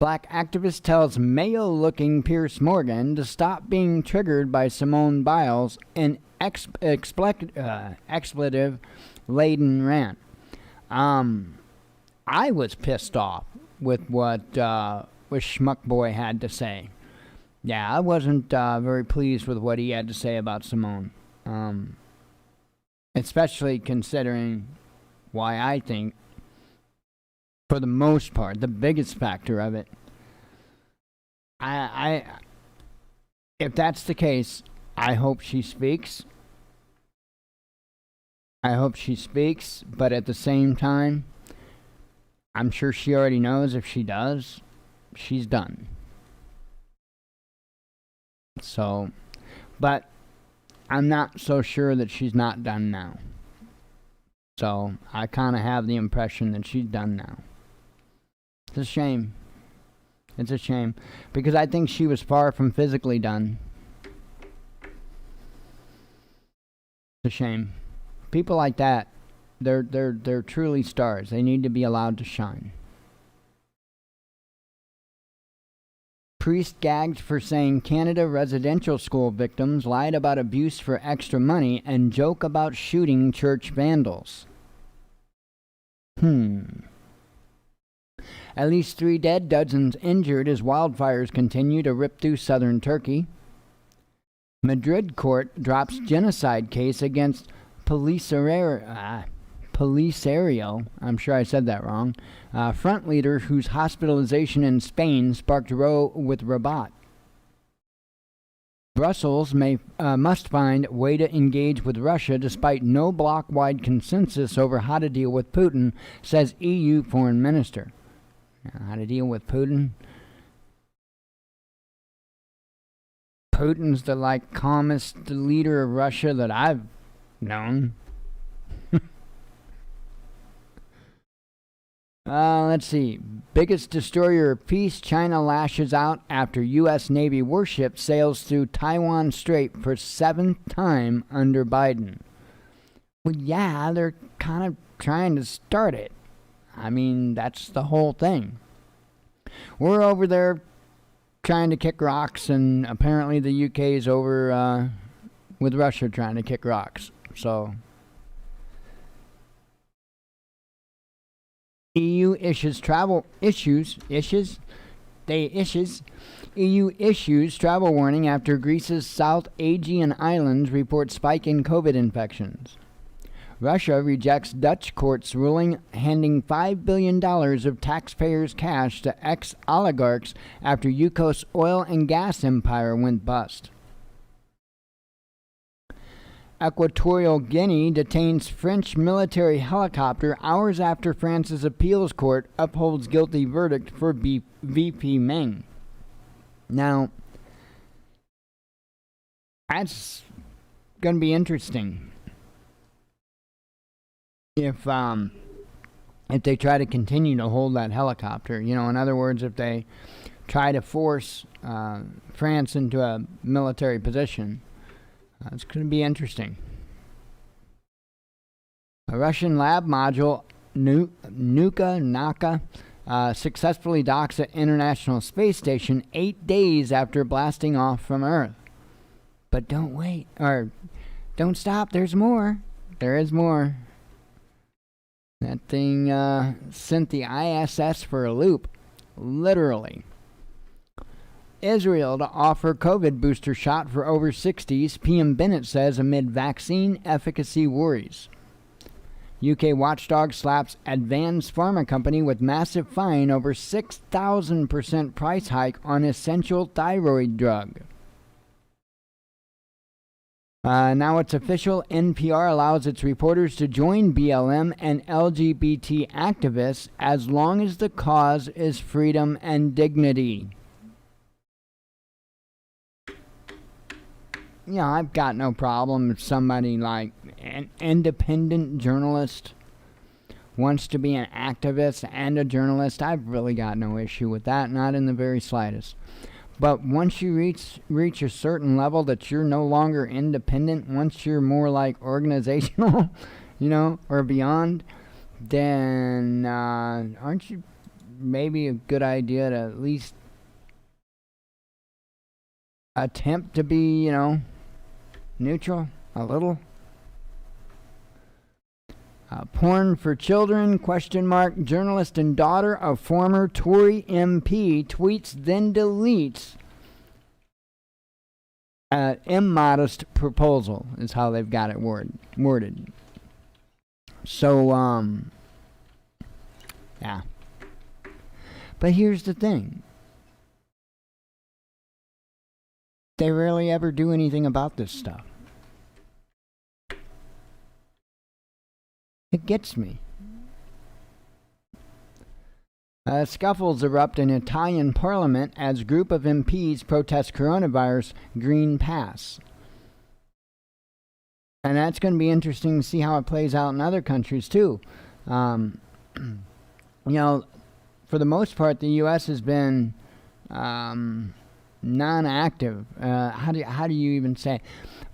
Black activist tells Mayo-looking Pierce Morgan to stop being triggered by Simone Biles in expletive-laden rant. I was pissed off with what Schmuck Boy had to say. Yeah, I wasn't very pleased with what he had to say about Simone. Especially considering why I think, for the most part, the biggest factor of it, if that's the case, I hope she speaks. I hope she speaks, but at the same time, I'm sure she already knows if she does, she's done. So, but I'm not so sure that she's not done now. So, I kind of have the impression that she's done now. It's a shame. It's a shame. Because I think she was far from physically done. It's a shame. People like that, they're truly stars. They need to be allowed to shine. Priest gagged for saying Canada residential school victims lied about abuse for extra money and joke about shooting church vandals. At least 3 dead, dozens injured as wildfires continue to rip through southern Turkey. Madrid court drops genocide case against Polisario, I'm sure I said that wrong, front leader whose hospitalization in Spain sparked row with Rabat. Brussels must find way to engage with Russia despite no bloc-wide consensus over how to deal with Putin, says EU foreign minister. How to deal with Putin? Putin's the calmest leader of Russia that I've known. Let's see. Biggest destroyer of peace, China lashes out after U.S. Navy warship sails through Taiwan Strait for 7th time under Biden. Well, yeah, they're kind of trying to start it. I mean, that's the whole thing. We're over there trying to kick rocks, and apparently the UK is over with Russia trying to kick rocks. So... EU issues travel warning after Greece's South Aegean Islands report spike in COVID infections. Russia rejects Dutch court's ruling handing $5 billion of taxpayers' cash to ex-oligarchs after Yukos oil and gas empire went bust. Equatorial Guinea detains French military helicopter hours after France's appeals court upholds guilty verdict for VP Meng. Now, that's going to be interesting. If they try to continue to hold that helicopter, in other words, if they try to force France into a military position, it's going to be interesting. A Russian lab module, Nuka Naka, successfully docks at International Space Station 8 days after blasting off from Earth. But don't wait, or don't stop, there's more. There is more. That thing sent the ISS for a loop, literally. Israel to offer COVID booster shot for over 60s, PM Bennett says amid vaccine efficacy worries. UK watchdog slaps Advanz Pharma company with massive fine over 6,000% price hike on essential thyroid drug. Now it's official. NPR allows its reporters to join BLM and LGBT activists as long as the cause is freedom and dignity. Yeah, I've got no problem if somebody like an independent journalist wants to be an activist and a journalist. I've really got no issue with that, not in the very slightest. But once you reach a certain level that you're no longer independent, once you're more like organizational, or beyond, then aren't you maybe a good idea to at least attempt to be, neutral a little? Porn for children, ? Journalist and daughter of former Tory MP tweets then deletes immodest proposal is how they've got it worded. So, yeah. But here's the thing. They rarely ever do anything about this stuff. It gets me. Scuffles erupt in Italian parliament as group of MPs protest coronavirus Green Pass. And that's going to be interesting to see how it plays out in other countries too. For the most part, the U.S. has been non-active. How do you even say?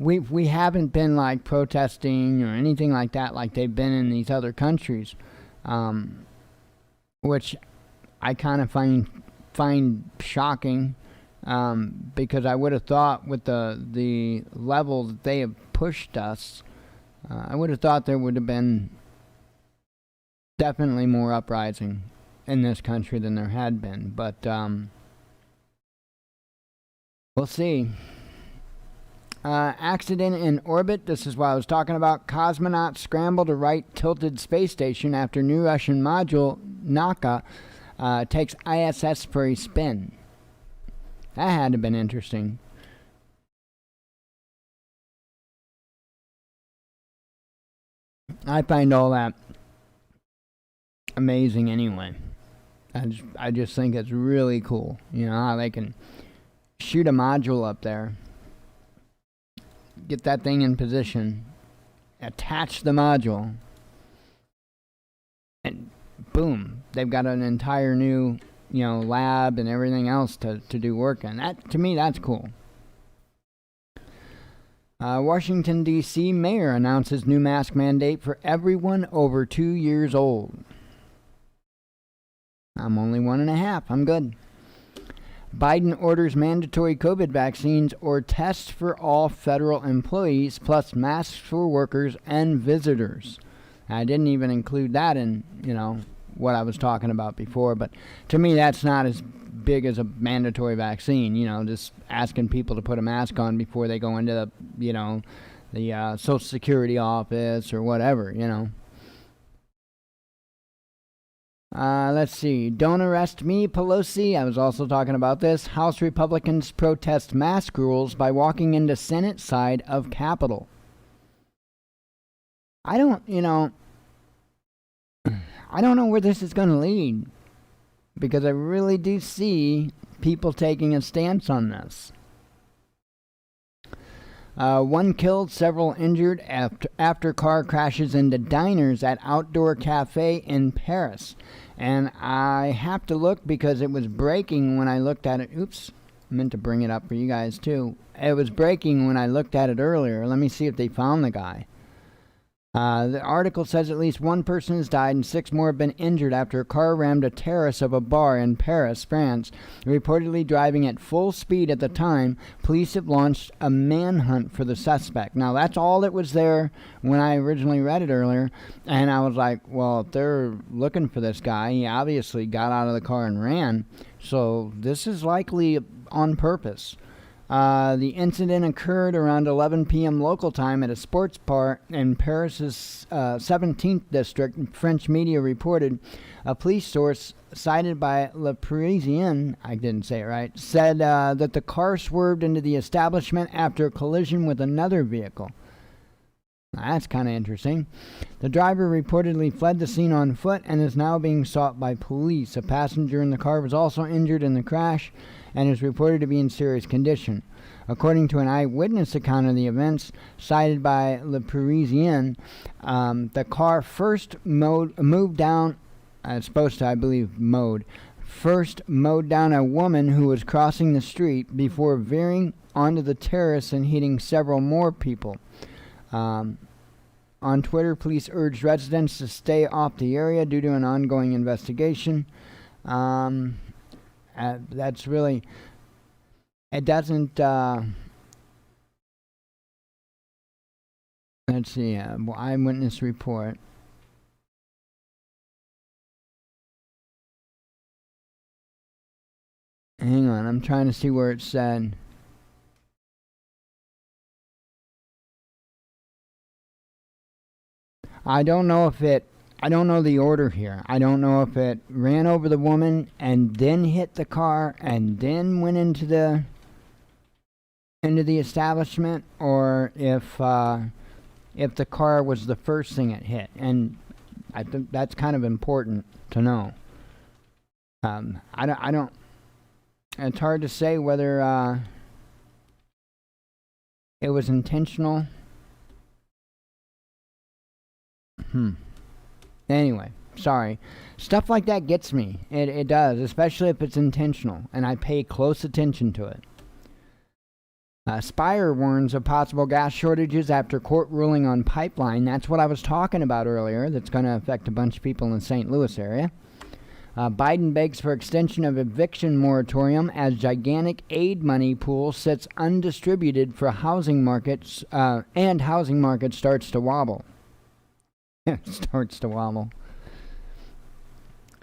We haven't been like protesting or anything like that, like they've been in these other countries, which I kind of find shocking, because I would have thought with the level that they have pushed us, I would have thought there would have been definitely more uprising in this country than there had been, but we'll see. Accident in orbit. This is what I was talking about. Cosmonauts scramble to right tilted space station after new Russian module Naka takes ISS for a spin. That had to have been interesting. I find all that amazing anyway. I just think it's really cool. How they can shoot a module up there, get that thing in position, attach the module, and boom, they've got an entire new, lab and everything else to do work in. That, to me, that's cool. Washington, D.C. mayor announces new mask mandate for everyone over 2 years old. I'm only 1.5. I'm good. Biden orders mandatory COVID vaccines or tests for all federal employees, plus masks for workers and visitors. I didn't even include that in, what I was talking about before, but to me that's not as big as a mandatory vaccine, just asking people to put a mask on before they go into the Social Security office or whatever, Let's see. Don't arrest me, Pelosi. I was also talking about this. House Republicans protest mask rules by walking into Senate side of Capitol. I don't know where this is going to lead, because I really do see people taking a stance on this. One killed, several injured after car crashes into diners at outdoor cafe in Paris. And I have to look because it was breaking when I looked at it. Oops, I meant to bring it up for you guys too. It was breaking when I looked at it earlier. Let me see if they found the guy. The article says at least one person has died and 6 more have been injured after a car rammed a terrace of a bar in Paris, France. Reportedly driving at full speed at the time, police have launched a manhunt for the suspect. Now, that's all that was there when I originally read it earlier, and I was like, well, if they're looking for this guy, he obviously got out of the car and ran, so this is likely on purpose. The incident occurred around 11 p.m. local time at a sports bar in Paris's 17th district. French media reported. A police source cited by Le Parisien, I didn't say it right, said that the car swerved into the establishment after a collision with another vehicle. That's kind of interesting. The driver reportedly fled the scene on foot and is now being sought by police. A passenger in the car was also injured in the crash and is reported to be in serious condition. According to an eyewitness account of the events cited by Le Parisien, the car first moved down, first mowed down a woman who was crossing the street before veering onto the terrace and hitting several more people. On Twitter, police urged residents to stay off the area due to an ongoing investigation. That's really... It doesn't... let's see. Eyewitness report. Hang on. I'm trying to see where it said... I don't know the order here. I don't know if it ran over the woman and then hit the car and then went into the establishment, or if the car was the first thing it hit. And I think that's kind of important to know. I don't. It's hard to say whether it was intentional. Anyway, sorry. Stuff like that gets me. It does, especially if it's intentional, and I pay close attention to it. Spire warns of possible gas shortages after court ruling on pipeline. That's what I was talking about earlier. That's going to affect a bunch of people in the St. Louis area. Biden begs for extension of eviction moratorium as gigantic aid money pool sits undistributed for housing markets, and housing market starts to wobble. Starts to wobble.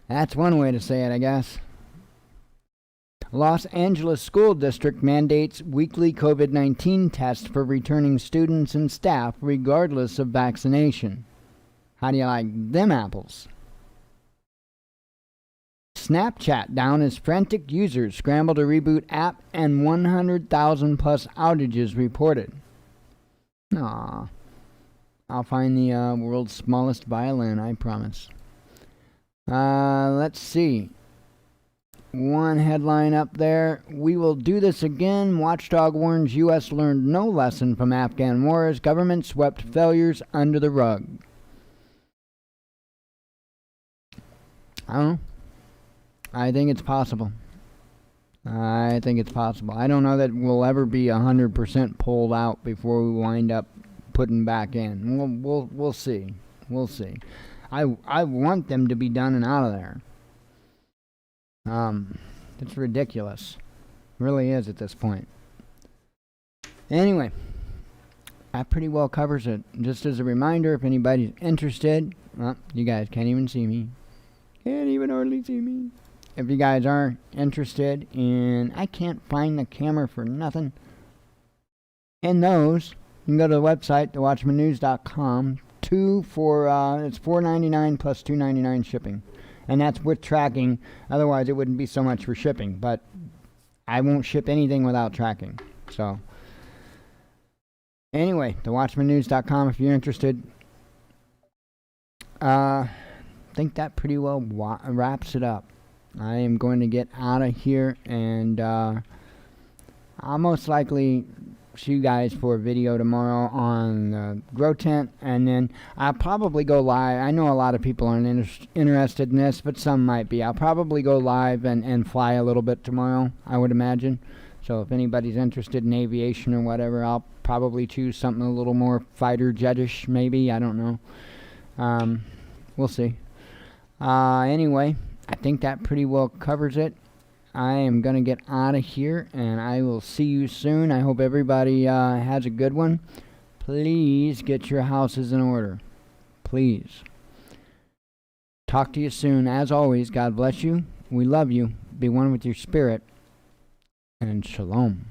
That's one way to say it, I guess. Los Angeles School District mandates weekly COVID-19 test for returning students and staff regardless of vaccination. How do you like them apples? Snapchat down as frantic users scramble to reboot app and 100,000 plus outages reported. Aww. I'll find the world's smallest violin, I promise. Let's see. One headline up there. We will do this again. Watchdog warns U.S. learned no lesson from Afghan wars. Government swept failures under the rug. I don't know. I think it's possible. I don't know that we'll ever be 100% pulled out before we wind up putting back in. We'll see. We'll see. I want them to be done and out of there. It's ridiculous. It really is at this point. Anyway, that pretty well covers it. Just as a reminder, if anybody's interested, well, you guys can't even see me. Can't even hardly see me. If you guys are interested in, I can't find the camera for nothing. In those, you can go to the website, thewatchmannews.com. It's $4.99 plus $2.99 shipping, and that's with tracking. Otherwise, it wouldn't be so much for shipping. But I won't ship anything without tracking. So, anyway, thewatchmannews.com if you're interested. I think that pretty well wraps it up. I am going to get out of here, and I'll most likely see you guys for a video tomorrow on the grow tent, and then I'll probably go live. I know a lot of people aren't interested in this, but some might be. I'll probably go live and fly a little bit tomorrow, I would imagine. So if anybody's interested in aviation or whatever, I'll probably choose something a little more fighter jetish, maybe. I don't know. We'll see. Anyway, I think that pretty well covers it. I am going to get out of here, and I will see you soon. I hope everybody has a good one. Please get your houses in order. Please. Talk to you soon. As always, God bless you. We love you. Be one with your spirit. And shalom.